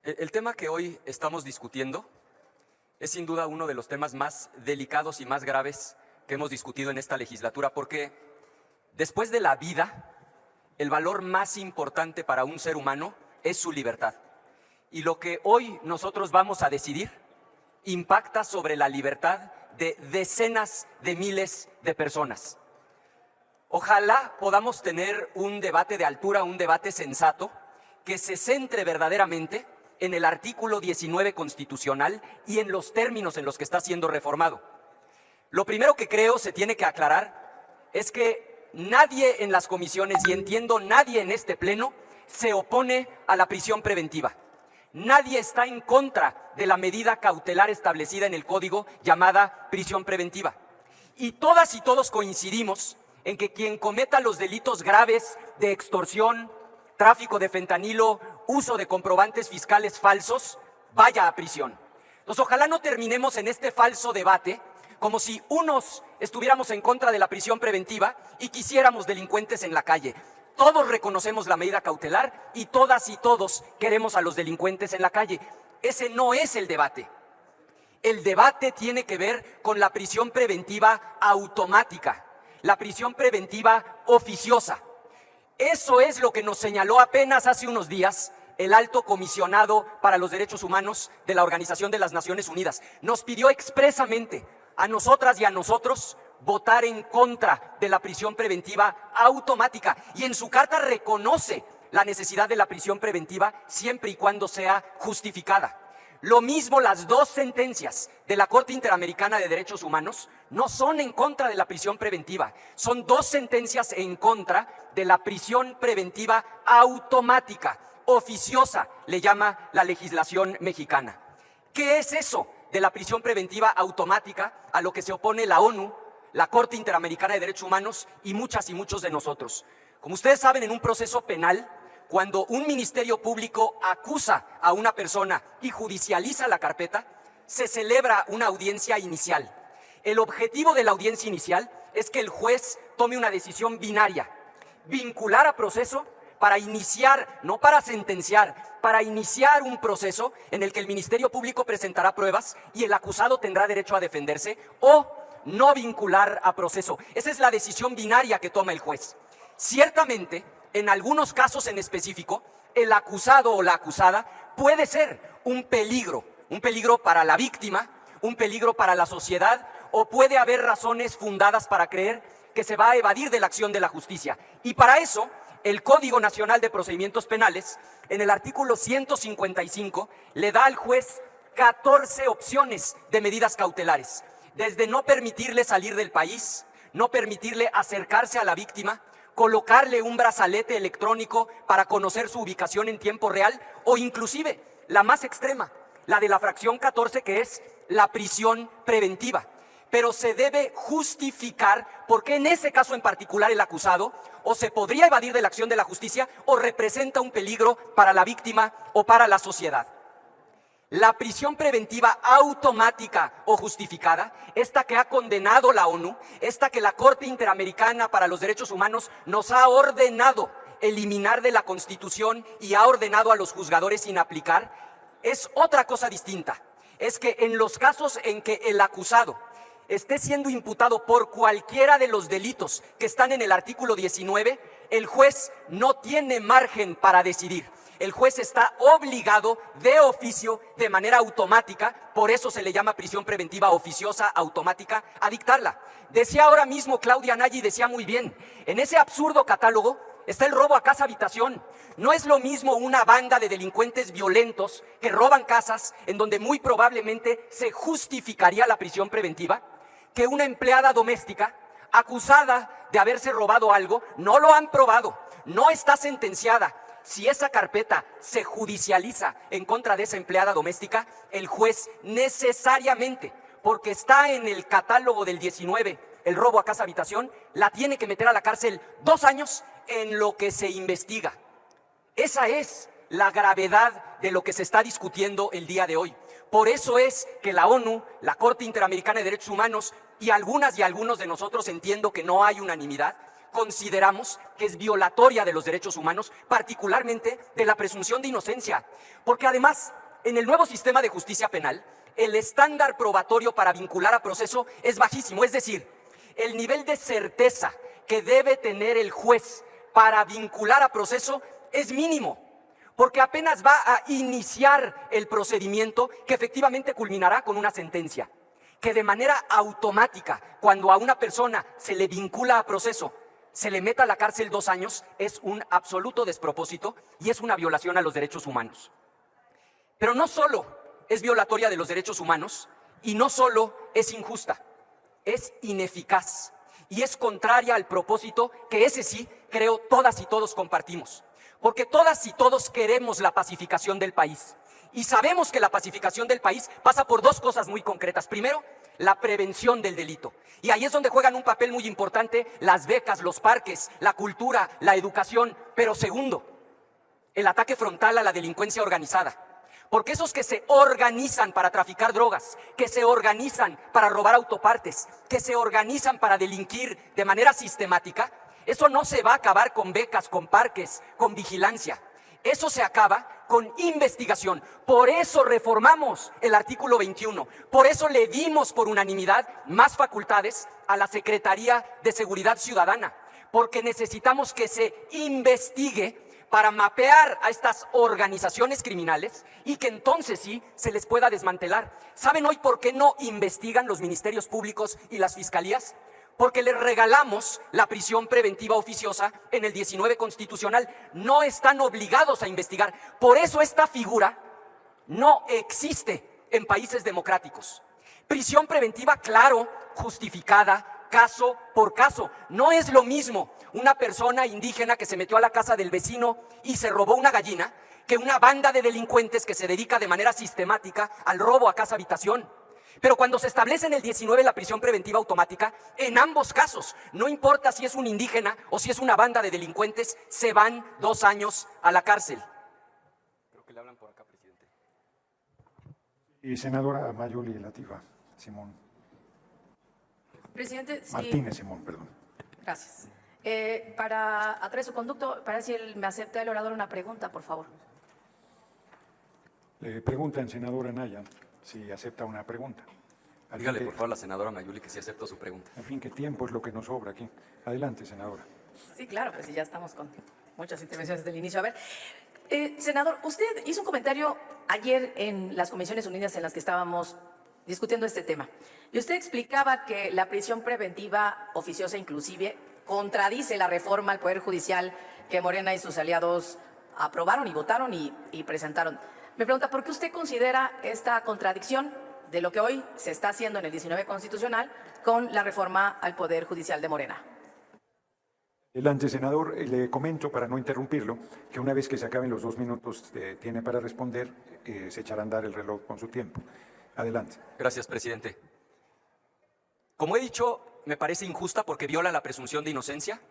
El tema que hoy estamos discutiendo es sin duda uno de los temas más delicados y más graves que hemos discutido en esta legislatura, porque después de la vida, el valor más importante para un ser humano es su libertad. Y lo que hoy nosotros vamos a decidir impacta sobre la libertad de decenas de miles de personas. Ojalá podamos tener un debate de altura, un debate sensato, que se centre verdaderamente en el artículo 19 constitucional y en los términos en los que está siendo reformado. Lo primero que creo se tiene que aclarar es que nadie en las comisiones, y entiendo nadie en este pleno, se opone a la prisión preventiva. Nadie está en contra de la medida cautelar establecida en el Código llamada prisión preventiva. Y todas y todos coincidimos en que quien cometa los delitos graves de extorsión, tráfico de fentanilo, uso de comprobantes fiscales falsos, vaya a prisión. Entonces, ojalá no terminemos en este falso debate como si unos estuviéramos en contra de la prisión preventiva y quisiéramos delincuentes en la calle. Todos reconocemos la medida cautelar y todas y todos queremos a los delincuentes en la calle. Ese no es el debate. El debate tiene que ver con la prisión preventiva automática, la prisión preventiva oficiosa. Eso es lo que nos señaló apenas hace unos días el alto comisionado para los derechos humanos de la Organización de las Naciones Unidas. Nos pidió expresamente a nosotras y a nosotros votar en contra de la prisión preventiva automática, y en su carta reconoce la necesidad de la prisión preventiva siempre y cuando sea justificada. Lo mismo, las dos sentencias de la Corte Interamericana de Derechos Humanos no son en contra de la prisión preventiva, son dos sentencias en contra de la prisión preventiva automática, oficiosa, le llama la legislación mexicana. ¿Qué es eso de la prisión preventiva automática a lo que se opone la ONU, la Corte Interamericana de Derechos Humanos y muchos de nosotros? Como ustedes saben, en un proceso penal, cuando un ministerio público acusa a una persona y judicializa la carpeta, se celebra una audiencia inicial. El objetivo de la audiencia inicial es que el juez tome una decisión binaria: vincular a proceso para iniciar, no para sentenciar, para iniciar un proceso en el que el Ministerio Público presentará pruebas y el acusado tendrá derecho a defenderse, o no vincular a proceso. Esa es la decisión binaria que toma el juez. Ciertamente, en algunos casos en específico, el acusado o la acusada puede ser un peligro para la víctima, un peligro para la sociedad, o puede haber razones fundadas para creer que se va a evadir de la acción de la justicia. Y para eso, el Código Nacional de Procedimientos Penales, en el artículo 155, le da al juez 14 opciones de medidas cautelares, desde no permitirle salir del país, no permitirle acercarse a la víctima, colocarle un brazalete electrónico para conocer su ubicación en tiempo real, o inclusive la más extrema, la de la fracción 14, que es la prisión preventiva. Pero se debe justificar porque en ese caso en particular el acusado o se podría evadir de la acción de la justicia o representa un peligro para la víctima o para la sociedad. La prisión preventiva automática o justificada, esta que ha condenado la ONU, esta que la Corte Interamericana para los Derechos Humanos nos ha ordenado eliminar de la Constitución y ha ordenado a los juzgadores inaplicar, es otra cosa distinta. Es que en los casos en que el acusado esté siendo imputado por cualquiera de los delitos que están en el artículo 19, el juez no tiene margen para decidir. El juez está obligado de oficio, de manera automática, por eso se le llama prisión preventiva oficiosa automática, a dictarla. Decía ahora mismo Claudia Nagy, decía muy bien, en ese absurdo catálogo está el robo a casa habitación. No es lo mismo una banda de delincuentes violentos que roban casas, en donde muy probablemente se justificaría la prisión preventiva, que una empleada doméstica acusada de haberse robado algo. No lo han probado, no está sentenciada. Si esa carpeta se judicializa en contra de esa empleada doméstica, el juez necesariamente, porque está en el catálogo del 19, el robo a casa habitación, la tiene que meter a la cárcel 2 años en lo que se investiga. Esa es la gravedad de lo que se está discutiendo el día de hoy. Por eso es que la ONU, la Corte Interamericana de Derechos Humanos y algunas y algunos de nosotros, entiendo que no hay unanimidad, consideramos que es violatoria de los derechos humanos, particularmente de la presunción de inocencia. Porque además, en el nuevo sistema de justicia penal, el estándar probatorio para vincular a proceso es bajísimo. Es decir, el nivel de certeza que debe tener el juez para vincular a proceso es mínimo, porque apenas va a iniciar el procedimiento que efectivamente culminará con una sentencia. Que de manera automática, cuando a una persona se le vincula a proceso, se le meta a la cárcel 2 años, es un absoluto despropósito y es una violación a los derechos humanos. Pero no solo es violatoria de los derechos humanos y no solo es injusta, es ineficaz y es contraria al propósito que ese sí creo todas y todos compartimos. Porque todas y todos queremos la pacificación del país. Y sabemos que la pacificación del país pasa por 2 cosas muy concretas. Primero, la prevención del delito. Y ahí es donde juegan un papel muy importante las becas, los parques, la cultura, la educación. Pero segundo, el ataque frontal a la delincuencia organizada. Porque esos que se organizan para traficar drogas, que se organizan para robar autopartes, que se organizan para delinquir de manera sistemática, eso no se va a acabar con becas, con parques, con vigilancia. Eso se acaba con investigación. Por eso reformamos el artículo 21. Por eso le dimos por unanimidad más facultades a la Secretaría de Seguridad Ciudadana. Porque necesitamos que se investigue para mapear a estas organizaciones criminales y que entonces sí se les pueda desmantelar. ¿Saben hoy por qué no investigan los ministerios públicos y las fiscalías? Porque les regalamos la prisión preventiva oficiosa en el 19 constitucional. No están obligados a investigar. Por eso esta figura no existe en países democráticos. Prisión preventiva, claro, justificada, caso por caso. No es lo mismo una persona indígena que se metió a la casa del vecino y se robó una gallina que una banda de delincuentes que se dedica de manera sistemática al robo a casa habitación. Pero cuando se establece en el 19 la prisión preventiva automática, en ambos casos, no importa si es un indígena o si es una banda de delincuentes, se van 2 años a la cárcel. Creo que le hablan por acá, presidente. Y senadora Mayuli Latifa, Simón. Presidente, sí. Martínez Simón, perdón. Gracias. Para a través de su conducto, para si él me acepta el orador una pregunta, por favor. Le preguntan, senadora Naya, si acepta una pregunta. Dígale, por favor, a la senadora Mayuli que sí acepto su pregunta. En fin, que tiempo es lo que nos sobra aquí. Adelante, senadora. Sí, claro, pues ya estamos con muchas intervenciones desde el inicio. A ver, senador, usted hizo un comentario ayer en las Comisiones Unidas en las que estábamos discutiendo este tema. Y usted explicaba que la prisión preventiva oficiosa inclusive contradice la reforma al Poder Judicial que Morena y sus aliados aprobaron y votaron y presentaron. Me pregunta, ¿por qué usted considera esta contradicción de lo que hoy se está haciendo en el 19 constitucional con la reforma al Poder Judicial de Morena? Adelante, senador. Le comento, para no interrumpirlo, que una vez que se acaben los 2 minutos que tiene para responder, se echará a andar el reloj con su tiempo. Adelante. Gracias, presidente. Como he dicho, me parece injusta porque viola la presunción de inocencia.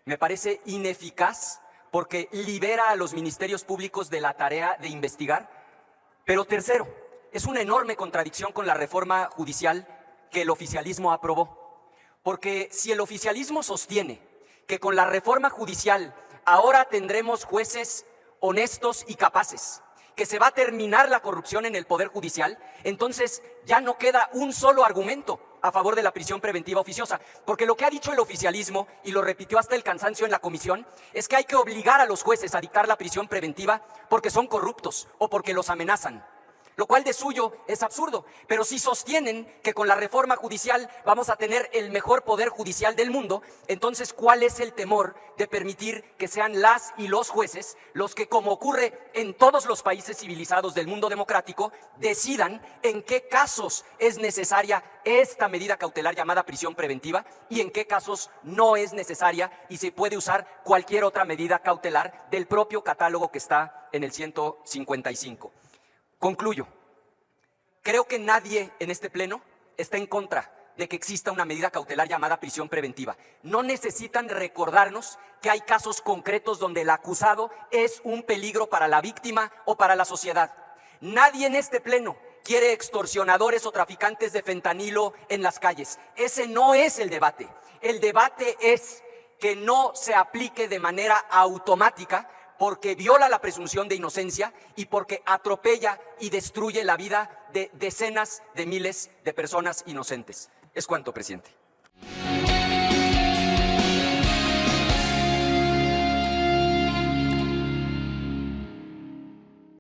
Me parece ineficaz porque libera a los ministerios públicos de la tarea de investigar. Pero tercero, es una enorme contradicción con la reforma judicial que el oficialismo aprobó. Porque si el oficialismo sostiene que con la reforma judicial ahora tendremos jueces honestos y capaces, que se va a terminar la corrupción en el Poder Judicial, entonces ya no queda un solo argumento a favor de la prisión preventiva oficiosa, porque lo que ha dicho el oficialismo, y lo repitió hasta el cansancio en la comisión, es que hay que obligar a los jueces a dictar la prisión preventiva porque son corruptos o porque los amenazan. Lo cual de suyo es absurdo, pero si sostienen que con la reforma judicial vamos a tener el mejor poder judicial del mundo, entonces ¿cuál es el temor de permitir que sean las y los jueces los que, como ocurre en todos los países civilizados del mundo democrático, decidan en qué casos es necesaria esta medida cautelar llamada prisión preventiva y en qué casos no es necesaria y se puede usar cualquier otra medida cautelar del propio catálogo que está en el 155? Concluyo. Creo que nadie en este pleno está en contra de que exista una medida cautelar llamada prisión preventiva. No necesitan recordarnos que hay casos concretos donde el acusado es un peligro para la víctima o para la sociedad. Nadie en este pleno quiere extorsionadores o traficantes de fentanilo en las calles. Ese no es el debate. El debate es que no se aplique de manera automática porque viola la presunción de inocencia y porque atropella y destruye la vida de decenas de miles de personas inocentes. Es cuanto, presidente.